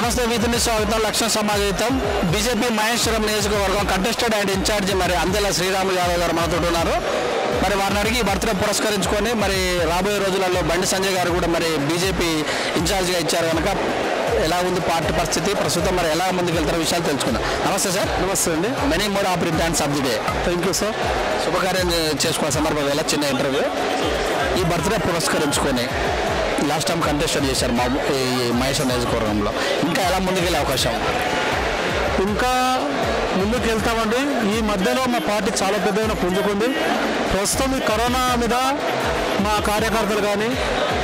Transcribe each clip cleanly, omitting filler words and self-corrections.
నమస్తే వీధిని స్వాగతం లక్ష్మణ సమాజం బీజేపీ మహేశ్వరం నియోజకవర్గం కంటెస్టెడ్ అండ్ ఇన్ఛార్జి మరి అందెల శ్రీరాములు యాదవ్ గారు మనతో ఉన్నారు. మరి వారిని అడిగి బర్త్డే పురస్కరించుకొని మరి రాబోయే రోజులలో బండి సంజయ్ గారు కూడా మరి బీజేపీ ఇన్ఛార్జిగా ఇచ్చారు కనుక ఎలా ఉంది పార్టీ పరిస్థితి ప్రస్తుతం మరి ఎలా ముందుకు వెళ్తారో విషయాలు తెలుసుకుందాం. నమస్తే సార్. నమస్తే అండి. Many mode of returns of the day. Thank you sir. శుభకార్యం చేసుకున్న సందర్భంగా చిన్న ఇంటర్వ్యూ. ఈ బర్త్డే పురస్కరించుకొని లాస్ట్ టైం కంటెస్టెడ్ చేశారు మా ఈ మహేశ్వరం నియోజకవర్గంలో. ఇంకా ఎలా ముందుకెళ్ళే అవకాశం? ఇంకా ముందుకు వెళ్తామండి. ఈ మధ్యలో మా పార్టీ చాలా పెద్దగా పుంజుకుంది. ప్రస్తుతం ఈ కరోనా మీద మా కార్యకర్తలు కానీ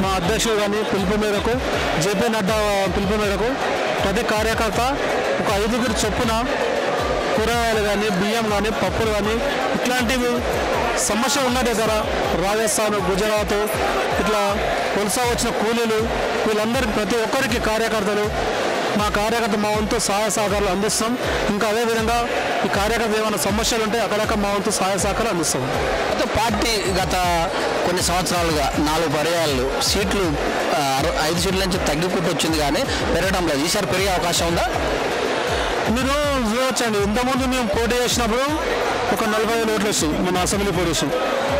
మా అధ్యక్షులు కానీ పిలుపు మేరకు జేపీ నడ్డా పిలుపు మేరకు ప్రతి కార్యకర్త ఒక 5 చొప్పున కూరగాయలు కానీ బియ్యం కానీ పప్పులు కానీ ఇట్లాంటివి సమస్య ఉన్న దగ్గర రాజస్థాన్ గుజరాత్ ఇట్లా కొనసా వచ్చిన కూలీలు వీళ్ళందరికీ ప్రతి ఒక్కరికి కార్యకర్తలు మా కార్యకర్త మా వంతు సహాయ సహకారాలు అందిస్తాం. ఇంకా అదేవిధంగా ఈ కార్యకర్త ఏమైనా సమస్యలు ఉంటే అక్కడక్కడ మా వంతు సహాయ సహకారాలు అందిస్తాం. అయితే పార్టీ గత కొన్ని సంవత్సరాలుగా 4 పర్యాయాలు సీట్లు 5 సీట్ల నుంచి తగ్గిపోతూ వచ్చింది కానీ పెరగడం లేదు. ఈసారి పెరిగే అవకాశం ఉందా? మీరు చూడవచ్చండి, ఇంతకుముందు మేము పోటీ చేసినప్పుడు ఒక 45 ఓట్లు వచ్చాయి మన అసెంబ్లీ పొజిషన్.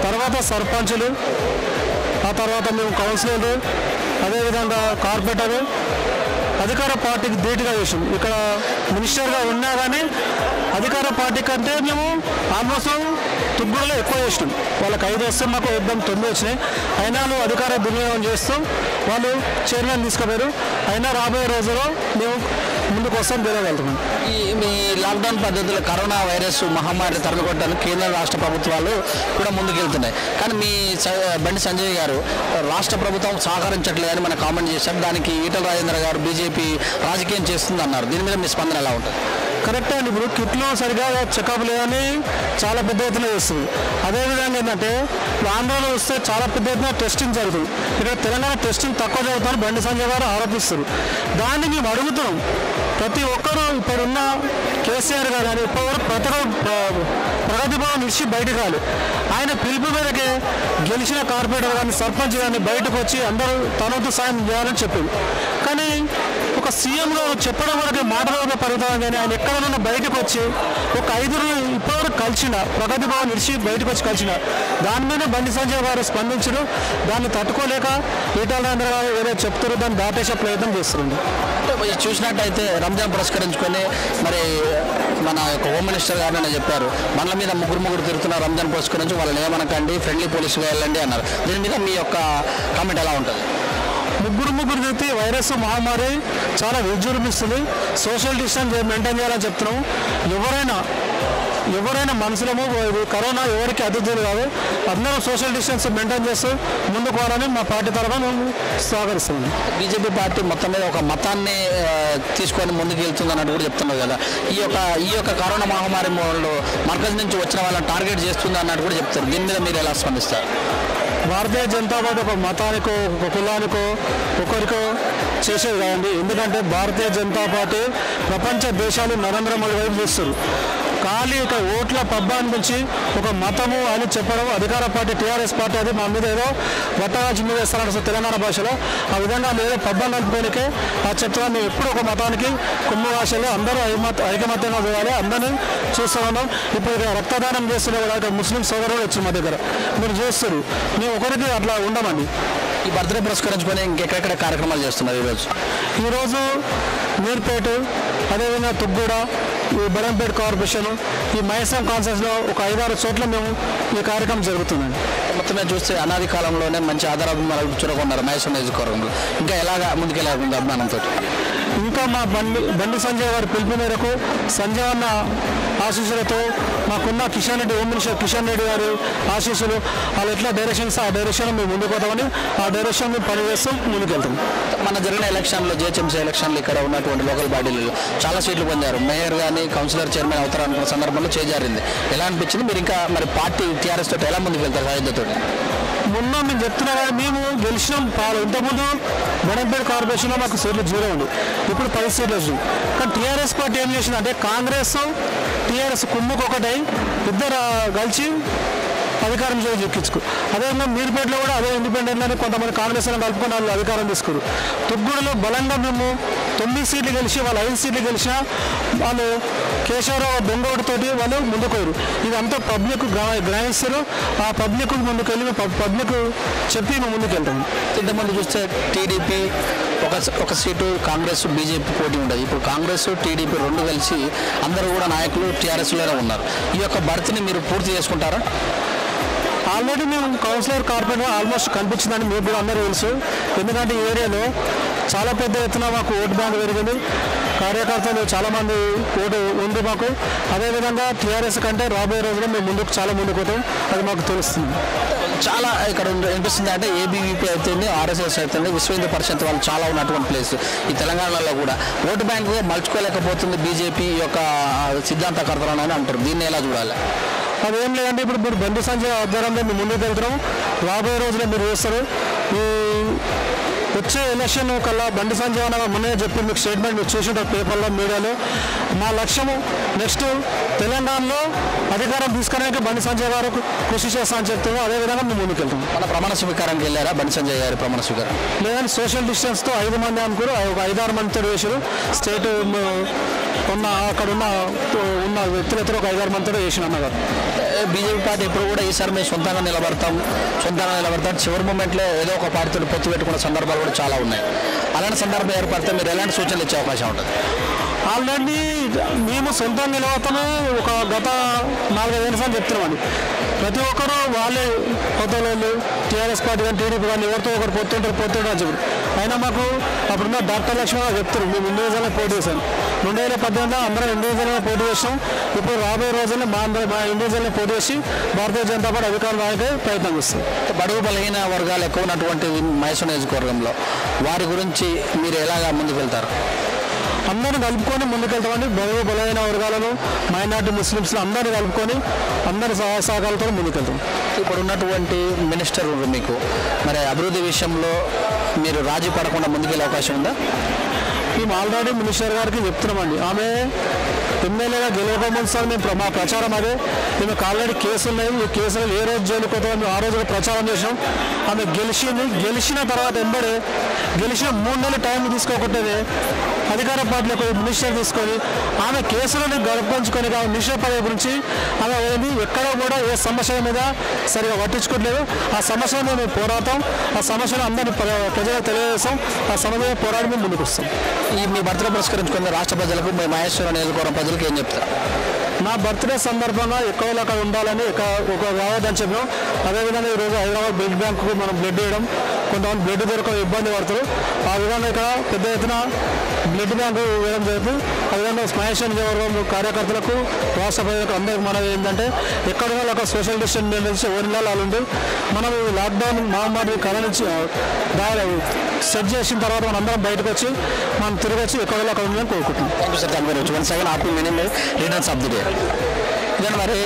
తర్వాత సర్పంచులు, ఆ తర్వాత మేము కౌన్సిలర్లు, అదేవిధంగా కార్పొరేటరు అధికార పార్టీకి ధీటుగా చేసాం. ఇక్కడ మినిస్టర్గా ఉన్నా కానీ అధికార పార్టీ కంటే మేము ఆల్మోస్ట్ తుగ్గుడులో ఎక్కువ చేసినాం. వాళ్ళకి 5 వస్తే మాకు యుద్ధం 9 వచ్చినాయి. అయినా నువ్వు అధికార దుర్వినియోగం చేస్తూ వాళ్ళు చైర్మన్ తీసుకుపోయారు. అయినా రాబోయే రోజుల్లో మేము ముందుకు వస్తాం తెలియగలుగుతున్నాం. మీ లాక్డౌన్ పద్ధతిలో కరోనా వైరస్ మహమ్మారి తరలికొట్టడానికి కేంద్ర రాష్ట్ర ప్రభుత్వాలు కూడా ముందుకెళ్తున్నాయి. కానీ మీ బండి సంజయ్ గారు రాష్ట్ర ప్రభుత్వం సహకరించట్లేదని మన కామెంట్ చేశారు. దానికి ఈటల రాజేంద్ర గారు బీజేపీ రాజకీయం చేస్తుంది అన్నారు. దీని మీద మీ స్పందన ఎలా ఉంటుంది? కరెక్టే అండి. ఇప్పుడు కిట్లో సరిగా చెకప్ లేదని చాలా పెద్ద ఎత్తున చేస్తుంది. అదేవిధంగా ఏంటంటే ఆంధ్రలో వస్తే చాలా పెద్ద ఎత్తున టెస్టింగ్ జరుగుతుంది. ఇక్కడ తెలంగాణ టెస్టింగ్ తక్కువ జరుగుతుందని బండి సంజయ్ గారు ఆరోపిస్తారు. దాన్ని మేము అడుగుతున్నాం. ప్రతి ఒక్కరూ ఇప్పుడున్న కేసీఆర్ గారు కానీ ఇప్పటివరకు ప్రగతి భవన్ నుంచి బయటకు రాలి ఆయన పిలుపు మేరకే గెలిచిన కార్పొరేటర్ కానీ సర్పంచ్ కానీ బయటకు వచ్చి అందరూ తనతో సాయం చేయాలని చెప్పింది. కానీ ఒక సీఎం గారు చెప్పడం వరకు మాటలలో పరిమితం కానీ ఆయన ఎక్కడైనా బయటకు వచ్చి ఒక 5 ఇప్పటివరకు కలిసిన ప్రగతి భవన్ విడిచి బయటకు వచ్చి కలిసిన దాని మీద బండి సంజయ్ గారు స్పందించరు. దాన్ని తట్టుకోలేక ఈటల రాజేంద్ర గారు ఏదో చెప్తారు, దాన్ని దాటేసే ప్రయత్నం చేస్తుంది. చూసినట్టయితే రంజాన్ పురస్కరించుకొని మరి మన యొక్క హోమ్ మినిస్టర్ గారు చెప్పారు, మనల మీద ముగ్గురు తిరుగుతున్న రంజాన్ పురస్కరించి వాళ్ళని ఏమనకండి, ఫ్రెండ్లీ పోలీసుగా వెళ్ళండి అన్నారు. దీని మీద మీ యొక్క కామెంట్ ఎలా ఉంటుంది? ముగ్గురు తిరిగితే వైరస్ మహమ్మారి చాలా విజృంభిస్తుంది. సోషల్ డిస్టెన్స్ మెయింటైన్ చేయాలని చెప్తున్నాము. ఎవరైనా మనుషులము కరోనా ఎవరికి అతిథులు కాదు. అందరూ సోషల్ డిస్టెన్స్ మెయింటైన్ చేస్తూ ముందుకు పోవాలని మా పార్టీ తరఫున మేము సహకరిస్తున్నాం. బీజేపీ పార్టీ మొత్తం మీద ఒక మతాన్ని తీసుకొని ముందుకు వెళ్తుంది అన్నట్టు కూడా చెప్తున్నారు కదా. ఈ యొక్క కరోనా మహమ్మారి మర్కజ్ నుంచి వచ్చిన వాళ్ళని టార్గెట్ చేస్తుంది అన్నట్టు కూడా చెప్తారు. దీని మీద మీరు ఎలా స్పందిస్తారు? భారతీయ జనతా పార్టీ ఒక మతానికో ఒక కులానికో ఒకరికో చేసేది కాదండి. ఎందుకంటే భారతీయ జనతా పార్టీ ప్రపంచ దేశాలు నరేంద్ర మోడీ వైపు చూస్తారు. ఖాళీ ఇక ఓట్ల పబ్బాన్ని గురించి ఒక మతము అని చెప్పడం అధికార పార్టీ టీఆర్ఎస్ పార్టీ అది మా మీద ఏదో వట్టరాజు మీద వేస్తారంట తెలంగాణ భాషలో. ఆ విధంగా ఏదో పబ్బాన్ని అనుకోనికే ఆ చెప్తున్నా. మేము ఎప్పుడు ఒక మతానికి కుమ్మ భాషలో అందరూ ఐకమత్యంగా చూడాలి, అందరినీ చూస్తూ ఉన్నాం. ఇప్పుడు రక్తదానం చేస్తున్న కూడా ముస్లిం సోదరులు వచ్చి మా దగ్గర మీరు చూస్తారు. మేము ఒకరికి అట్లా ఉండమండి. ఈ బర్త్డే పురస్కరించుకొని ఇంకెక్కడెక్కడ కార్యక్రమాలు చేస్తున్నారు ఈరోజు మీర్పేట, అదేవిధంగా తుగ్గూడ, ఈ బెలంపేట కార్పొరేషన్, ఈ మహేశ్వరం కాన్సెన్స్లో ఒక 5-6 చోట్ల మేము ఈ కార్యక్రమం జరుగుతుందండి. మొత్తం మీద చూస్తే అనాది కాలంలోనే మంచి ఆధారాభిమానాలు చురుకున్నారు మహేశ్వరం నియోజకవర్గంలో. ఇంకా ఎలాగా ముందుకెళ్ళాలి అభిమానంతో? ఇంకా మా బండి సంజయ్ గారి పిలుపు మేరకు సంజయ్ అన్న ఆశీస్సులతో మాకున్న కిషన్ రెడ్డి హోమ్ మినిస్టర్ కిషన్ రెడ్డి గారి ఆశీస్సులు వాళ్ళు ఎట్లా డైరెక్షన్స్ ఆ డైరెక్షన్ మేము ముందుకు పోతామని ఆ డైరెక్షన్ మేము పనిచేస్తూ ముందుకెళ్తాం. మన జరిగిన ఎలక్షన్లో జిహెచ్ఎంసీ ఎలక్షన్లు ఇక్కడ ఉన్నటువంటి లోకల్ బాడీలలో చాలా సీట్లు పొందారు. మేయర్ కానీ కౌన్సిలర్ చైర్మన్ అవుతారనుకున్న సందర్భంలో చేజారింది. ఎలా అనిపించింది? మీరు ఇంకా మరి పార్టీ టీఆర్ఎస్ తోటి ఎలా ముందుకు వెళ్తారు సాయుధతో? మొన్న మేము చెప్తున్నా కానీ మేము గెలిచినాం. ఇంతకుముందు బెలంపేట కార్పొరేషన్లో మాకు సీట్లు 0 ఉంది. ఇప్పుడు 10 సీట్లు వచ్చింది. కానీ టీఆర్ఎస్ పార్టీ ఏం చేసిందంటే కాంగ్రెస్ టీఆర్ఎస్ కుమ్ముకు ఒకటై ఇద్దరు కలిసి అధికారం ఎక్కించుకు. అదేవిధంగా మీర్పేటలో కూడా అదే ఇండిపెండెంట్ అని కొంతమంది కాంగ్రెస్ కలుపుకున్న వాళ్ళు అధికారం తీసుకురు. తుగ్గూడలో బలంగా మేము 9 సీట్లు గెలిచి వాళ్ళు 5 సీట్లు గెలిచినా వాళ్ళు కేశవరావు దొంగోటితోటి వాళ్ళు ముందుకోరు. ఇదంతా పబ్లిక్ గ్రహిస్తారు. ఆ పబ్లిక్ ముందుకెళ్ళి పబ్లిక్ చెప్పి మేము ముందుకెళ్తాము. ఇంతమంది చూస్తే టీడీపీ ఒక సీటు, కాంగ్రెస్ బీజేపీ పోటీ ఉండదు. ఇప్పుడు కాంగ్రెస్ టీడీపీ రెండు కలిసి అందరూ కూడా నాయకులు టీఆర్ఎస్లోనే ఉన్నారు. ఈ యొక్క భర్తీని మీరు పూర్తి చేసుకుంటారా? ఆల్రెడీ మేము కౌన్సిలర్ కార్పొరేటర్ ఆల్మోస్ట్ కనిపించిందని మీకు కూడా అందరూ తెలుసు. ఎందుకంటే ఈ ఏరియాలో చాలా పెద్ద ఎత్తున మాకు ఓటు బ్యాంక్ పెరిగింది. కార్యకర్తలు చాలామంది ఓటు ఉంది మాకు. అదేవిధంగా టీఆర్ఎస్ కంటే రాబోయే రోజుల్లో మేము చాలా ముందుకు పోతాం. అది మాకు తెలుస్తుంది. చాలా ఇక్కడ అనిపిస్తుంది అంటే ఏబీవీపీ అవుతుంది, ఆర్ఎస్ఎస్ అవుతుంది, విశ్వ హిందూ పరిషత్ వాళ్ళు చాలా ఉన్నటువంటి ప్లేస్ ఈ తెలంగాణలో కూడా ఓటు బ్యాంకు మలుచుకోలేకపోతుంది బీజేపీ యొక్క సిద్ధాంతకర్తలని అంటారు. దీన్ని ఎలా చూడాలి? అదేం లేదంటే ఇప్పుడు మీరు బండి సంజయ్ ఆధ్వర్యంలో మేము ముందుకు వెళ్తున్నాం. రాబోయే రోజుల్లో మీరు చూస్తారు. ఈ వచ్చే ఎలక్షన్ కల్లా బండి సంజయ్ అన్న మొన్నే చెప్పి మీకు స్టేట్మెంట్ మీరు చూసింటారు పేపర్లో, మీడియాలో. మా లక్ష్యము నెక్స్ట్ తెలంగాణలో అధికారం తీసుకోవడానికి బండి సంజయ్ గారు కృషి చేస్తా అని చెప్తున్నాం. అదేవిధంగా మేము ముందుకు వెళ్తాం. మన ప్రమాణ స్వీకారానికి వెళ్ళారా బండి సంజయ్ గారి ప్రమాణ స్వీకారం? లేదంటే సోషల్ డిస్టెన్స్తో 5 మంది అనుకోరు, ఒక 5-6 మందితో వేసారు. స్టేట్ ఉన్న అక్కడ ఉన్న వ్యక్తులతో ఒక 5-6 మందితో వేసిన అన్నగారు. బీజేపీ పార్టీ ఎప్పుడు కూడా ఈసారి మేము సొంతంగా నిలబడతాం చివరి మూమెంట్లో ఏదో ఒక పార్టీతో పొత్తు పెట్టుకున్న సందర్భాలు కూడా చాలా ఉన్నాయి. అలాంటి సందర్భం ఏర్పడితే మీరు ఎలాంటి సూచనలు ఇచ్చే అవకాశం ఉంటుంది? ఆల్రెడీ మేము సొంతంగా నిలబడతాము. ఒక గత 4-5 సార్లు చెప్తున్నామండి. ప్రతి ఒక్కరు వాళ్ళే కొత్త వాళ్ళు టీఆర్ఎస్ పార్టీ కానీ టీడీపీ కానీ ఎవరితో ఒకరు పొత్తుంటారు అని చెప్పారు. అయినా మాకు అప్పుడున్న డాక్టర్ లక్ష్మణ్ చెప్తారు మేము ఇండివిజువల్గా పోటీ చేశాను. 2018 అందరం ఇండివిజువల్గా పోటీ చేసాం. ఇప్పుడు రాబోయే రోజుల్లో మా ఇండివిజువల్గా పోటీ చేసి భారతీయ జనతా పార్టీ అధికారం రాకే ప్రయత్నం చేస్తాం. బడుగు బలహీన వర్గాలు ఎక్కువ ఉన్నటువంటి మైసూర్ నియోజకవర్గంలో వారి గురించి మీరు ఎలాగా ముందుకు వెళ్తారు? అందరిని కలుపుకొని ముందుకెళ్తామని బడుగు బలహీన వర్గాలను మైనార్టీ ముస్లిమ్స్ని అందరినీ కలుపుకొని అందరి సహాయ సహకారాలతో ముందుకెళ్తాం. ఇప్పుడు ఉన్నటువంటి మినిస్టర్ మీకు మరి అభివృద్ధి విషయంలో మీరు రాజీ పడకుండా ముందుకెళ్ళే అవకాశం ఉందా? మేము ఆల్రెడీ మినిస్టర్ గారికి చెప్తున్నామండి. ఆమె ఎమ్మెల్యేగా గెలవకముందు సార్ మేము మా ప్రచారం అదే. మేము ఆల్రెడీ కేసులు ఉన్నాయి. ఈ కేసులు ఏ రోజు జైలుకు పోతామో మేము ఆ రోజు ప్రచారం చేసాం. ఆమె గెలిచిన తర్వాత గెలిచిన 3 నెలలు టైం తీసుకోకుండానే అధికార పార్టీలో మినిస్టర్ తీసుకొని ఆమె కేసులను గడపించుకొని మినిస్టర్ పదవి గురించి ఆమె ఏది ఎక్కడో కూడా ఏ సమస్య మీద సరిగా పట్టించుకోవట్లేదు. ఆ సమస్యను మేము పోరాడతాం. ఆ సమస్యను అందరినీ ప్రజలకు తెలియజేస్తాం. ఆ సమస్య పోరాడి మేము ముందుకు వస్తాం. ఈ మీ బర్త్డే పురస్కరించుకున్న రాష్ట్ర ప్రజలకు మీ మహేశ్వరం నియోజకవర్గం ప్రజలకు ఏం చెప్తారు? నా బర్త్డే సందర్భంగా ఎక్కడో అక్కడ ఉండాలని ఒక రావద్దని చెప్పాం. అదేవిధంగా ఈరోజు హైదరాబాద్ బ్లడ్ బ్యాంకుకు మనం బ్లడ్ వేయడం, కొంతమంది బ్లడ్ దొరక ఇబ్బంది పడతారు. ఆ విధంగా ఇక్కడ పెద్ద ఎత్తున బ్లడ్ బ్యాంకు వేయడం జరుగుతుంది. అదేవిధంగా మహేశ్వరం నియోజకవర్గం కార్యకర్తలకు రాష్ట్ర ప్రజలకు అందరికీ మనది ఏంటంటే ఎక్కడున్నా ఒక సోషల్ డిస్టెన్స్ నుంచి ఓరినాలు ఉంది. మనం లాక్డౌన్ మహమ్మారి కథ నుంచి సెట్ చేసిన తర్వాత మనం అందరం బయటకు వచ్చి మనం తిరిగి వచ్చి ఎక్కడో అక్కడ ఉందని కోరుకుంటున్నాం. Thank you sir. Thank you. 1 second happy minimum leaders of the day. ఇదే మరి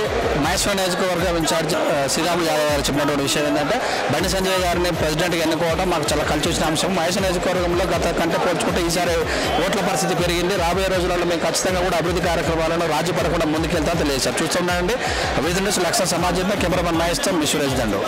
మహేశ్వరం నియోజకవర్గం ఇన్ఛార్జ్ శ్రీరాములు యాదవ్ గారు చెప్పినటువంటి విషయం ఏంటంటే బండి సంజయ్ గారిని ప్రెసిడెంట్గా ఎన్నుకోవడం మాకు చాలా కలిసి వచ్చిన అంశం. మహేశ్వరం నియోజకవర్గంలో గత కంటే పోల్చుకుంటే ఈసారి ఓట్ల పరిస్థితి పెరిగింది. రాబోయే రోజులలో మేము ఖచ్చితంగా కూడా అభివృద్ధి కార్యక్రమాలను రాజీ పడకుండా ముందుకెళ్తామని తెలియజేశారు. చూస్తున్నానండి అభివృద్ధి నుంచి లక్ష సమాజంలో కెమెరామన్ మహేశ్వరం విశ్వరేజ్ దండు.